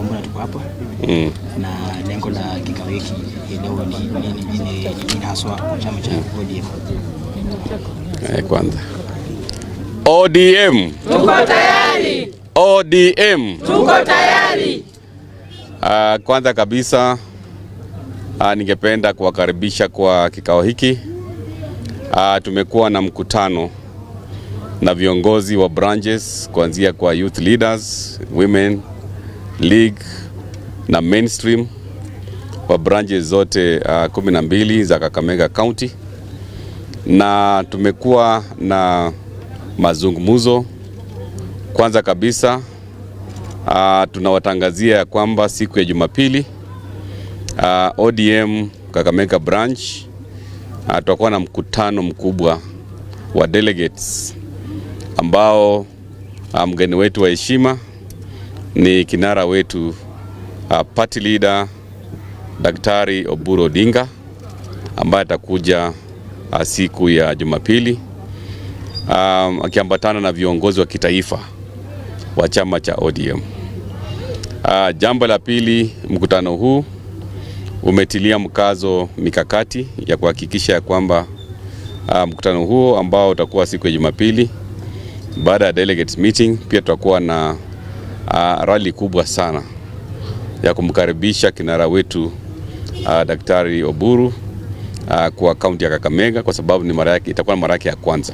mbona tuko hapa na lengo la kikao hiki leo ni haswa kwa chama cha ODM. Kwanza ODM tuko tayari. ODM tuko tayari. Kwanza kabisa ningependa kuwakaribisha kwa kikao hiki. Tumekuwa na mkutano na viongozi wa branches kuanzia kwa youth leaders, women league na mainstream wa branches zote 12 za Kakamega County, na tumekuwa na mazungumzo. Kwanza kabisa tunawatangazia ya kwamba siku ya Jumapili ODM Kakamega branch tutakuwa na mkutano mkubwa wa delegates ambao mgeni wetu wa heshima ni kinara wetu party leader Daktari Oburu Odinga ambaye atakuja siku ya Jumapili akiambatana na viongozi wa kitaifa wa chama cha ODM. Jambo la pili, mkutano huu umetilia mkazo mikakati ya kuhakikisha ya kwamba mkutano huo ambao utakuwa siku ya Jumapili baada ya delegates meeting, pia tutakuwa na rally kubwa sana ya kumkaribisha kinara wetu Daktari Oburu kwa kaunti ya Kakamega, kwa sababu ni itakuwa mara yake ya kwanza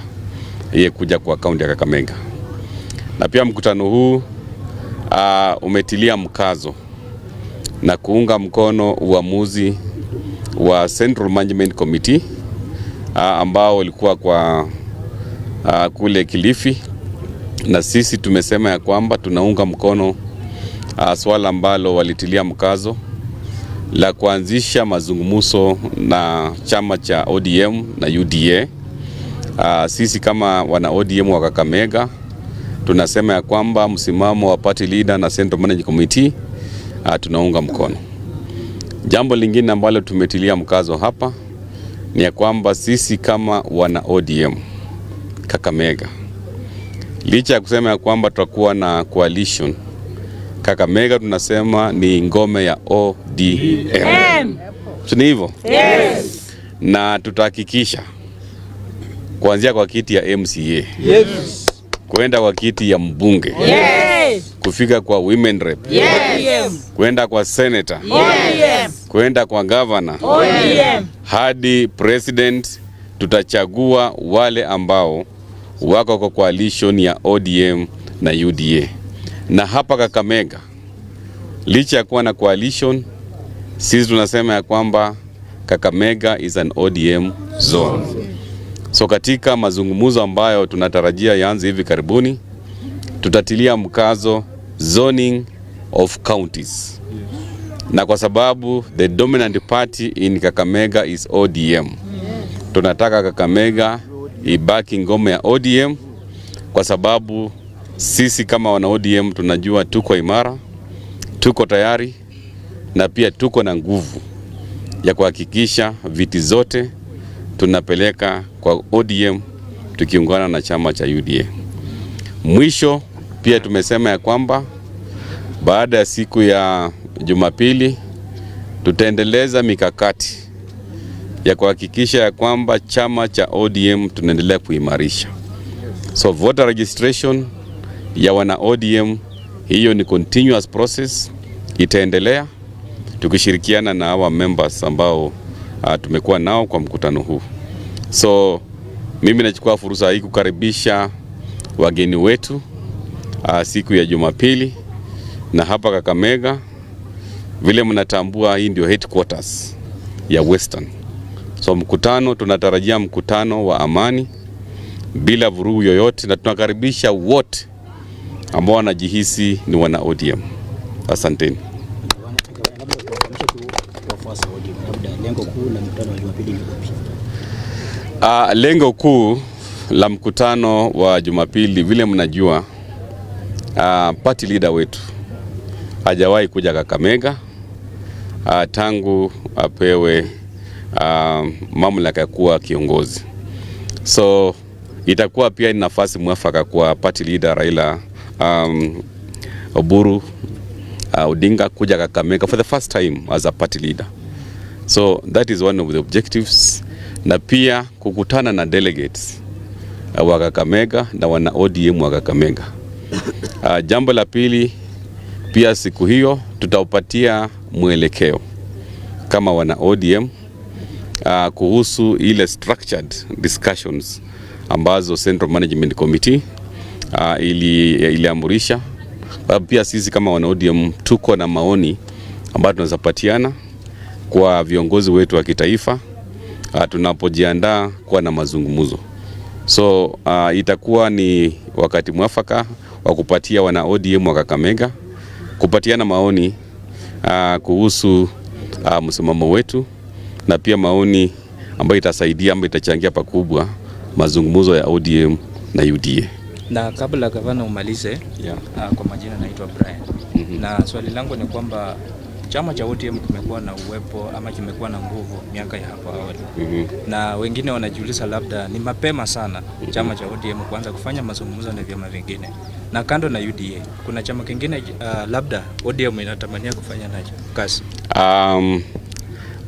yeye kuja kwa kaunti ya Kakamega. Na pia mkutano huu umetilia mkazo na kuunga mkono uamuzi wa Central Management Committee ambao ulikuwa kwa kule Kilifi, na sisi tumesema ya kwamba tunaunga mkono swala ambalo walitilia mkazo la kuanzisha mazungumzo na chama cha ODM na UDA. Sisi kama wana ODM wa Kakamega tunasema ya kwamba msimamo wa party leader na Central Management Committee tunaunga mkono. Jambo lingine ambalo tumetilia mkazo hapa ni ya kwamba sisi kama wana ODM Kakamega, licha ya kusema ya kwamba tutakuwa na coalition Kakamega, tunasema ni ngome ya ODM. Sio hivyo? Yes. Na tutahakikisha kuanzia kwa kiti ya MCA, Yes, kwenda kwa kiti ya mbunge, yes, kufika kwa women rep, yes, kwenda kwa senator, yes, kwenda kwa governor, ODM, hadi president. Tutachagua wale ambao wako kwa coalition ya ODM na UDA. Na hapa Kakamega, licha ya kuwa na coalition, sisi tunasema ya kwamba Kakamega is an ODM zone. So katika mazungumzo ambayo tunatarajia yaanze hivi karibuni, tutatilia mkazo zoning of counties. Na kwa sababu the dominant party in Kakamega is ODM, tunataka Kakamega ibaki ngome ya ODM, kwa sababu sisi kama wana ODM tunajua tuko imara, tuko tayari, na pia tuko na nguvu ya kuhakikisha viti zote tunapeleka kwa ODM tukiungana na chama cha UDA. Mwisho pia tumesema ya kwamba baada ya siku ya Jumapili tutaendeleza mikakati ya kuhakikisha ya kwamba chama cha ODM tunaendelea kuimarisha. So voter registration ya wana ODM, hiyo ni continuous process, itaendelea tukishirikiana na hawa members ambao tumekuwa nao kwa mkutano huu. So mimi nachukua fursa hii kukaribisha wageni wetu siku ya Jumapili, na hapa Kakamega vile mnatambua hii ndio headquarters ya Western. So mkutano, tunatarajia mkutano wa amani bila vurugu yoyote, na tunakaribisha wote ambao wanajihisi ni wana ODM. Asanteni. Lengo kuu la mkutano wa Jumapili ni upi? Lengo kuu la mkutano wa Jumapili, vile mnajua, party leader wetu hajawahi kuja Kakamega tangu apewe mamlaka ya kuwa kiongozi. So itakuwa pia ni nafasi mwafaka kwa party leader Raila Oburu Odinga kuja Kakamega for the first time as a party leader. So that is one of the objectives, na pia kukutana na delegates wa Kakamega na wana ODM wa Kakamega. Jambo la pili, pia siku hiyo tutaupatia mwelekeo kama wana ODM kuhusu ile structured discussions ambazo Central Management Committee iliamurisha. Pia sisi kama wana ODM tuko na maoni ambayo tunazapatiana kwa viongozi wetu wa kitaifa tunapojiandaa kuwa na mazungumzo. So itakuwa ni wakati mwafaka wa kupatia wana ODM wa Kakamega kupatiana maoni kuhusu msimamo wetu, na pia maoni ambayo itasaidia ambayo itachangia pakubwa mazungumzo ya ODM na UDA. Na kabla gavana umalize, kwa majina naitwa Brian. Na swali langu ni kwamba chama cha ODM kimekuwa na uwepo ama kimekuwa na nguvu miaka ya hapo awali. Na wengine wanajiuliza labda ni mapema sana chama cha ODM kuanza kufanya mazungumzo na vyama vingine. Na kando na UDA, kuna chama kingine labda ODM inatamania kufanya nacho kazi?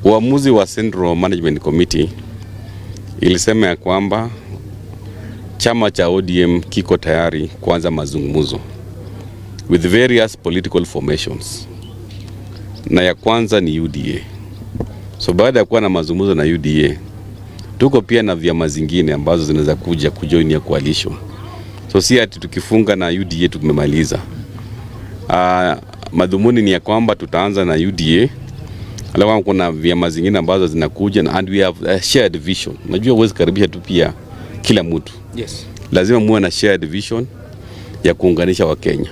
Uamuzi wa Central Management Committee ilisema ya kwamba chama cha ODM kiko tayari kuanza mazungumzo with various political formations, na ya kwanza ni UDA. So baada ya kuwa na mazungumzo na UDA, tuko pia na vyama zingine ambazo zinaweza kuja kujoin ya coalition. So si ati tukifunga na UDA tumemaliza. Madhumuni ni ya kwamba tutaanza na UDA, alafu kuna vyama zingine ambazo zinakuja, and we have a shared vision. Unajua huwezi karibisha tu pia kila mtu. Yes. Lazima muwe na shared vision ya kuunganisha Wakenya.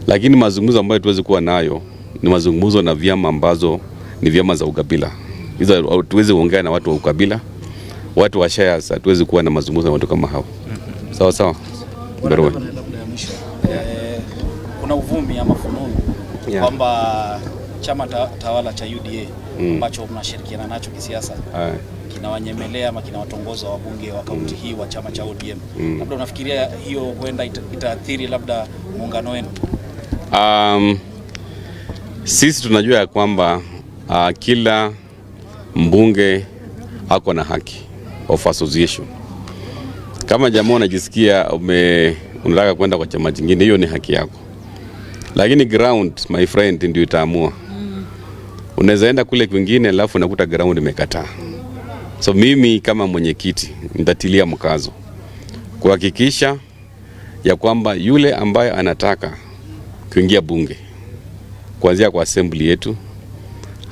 Lakini mazungumzo ambayo tuwezi kuwa nayo ni mazungumzo na vyama ambazo ni vyama za ukabila. Hizo tuwezi kuongea na watu wa ukabila, watu wa shares, tuwezi kuwa na mazungumzo na watu kama hao. Sawa sawa. Kuna uvumi ama fununu kwamba chama tawala cha UDA ambacho mnashirikiana nacho kisiasa kinawanyemelea ama kinawatongoza wabunge wa kaunti hii wa chama cha ODM. Labda unafikiria hiyo huenda itaathiri labda muungano wenu? Sisi tunajua ya kwamba kila mbunge ako na haki of association. Kama jamaa unajisikia unataka kwenda kwa chama kingine, hiyo ni haki yako. Lakini ground, my friend, ndio itaamua. Unaweza enda kule kwingine alafu unakuta ground imekataa. So mimi kama mwenyekiti nitatilia mkazo kuhakikisha ya kwamba yule ambaye anataka kuingia bunge kuanzia kwa assembly yetu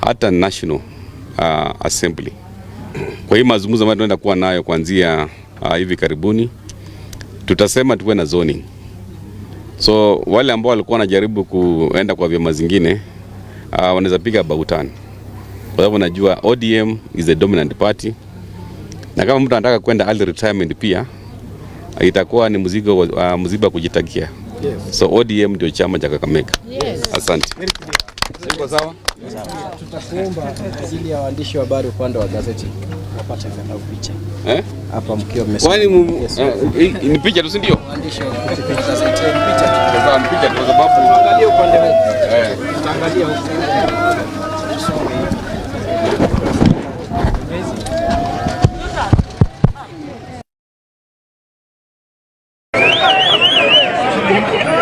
hata national assembly, kwa hii mazungumzo ambayo tunaenda kuwa nayo kuanzia hivi karibuni, tutasema tuwe na zoning. So wale ambao walikuwa wanajaribu kuenda kwa vyama zingine wanaweza piga bautani, kwa sababu najua ODM is the dominant party, na kama mtu anataka kwenda early retirement pia itakuwa ni mzigo kujitakia. So ODM ndio chama cha Kakamega. Asante. Siko sawa? Tutakuomba ajili ya waandishi wa habari upande wa gazeti wapate angalau picha. Hapa mkiwa mmesema. Kwani ni picha tu, si ndio? Waandishi wa gazeti picha tu. Kwa picha tu, kwa sababu angalia upande huu. Tutaangalia huko. Yeah.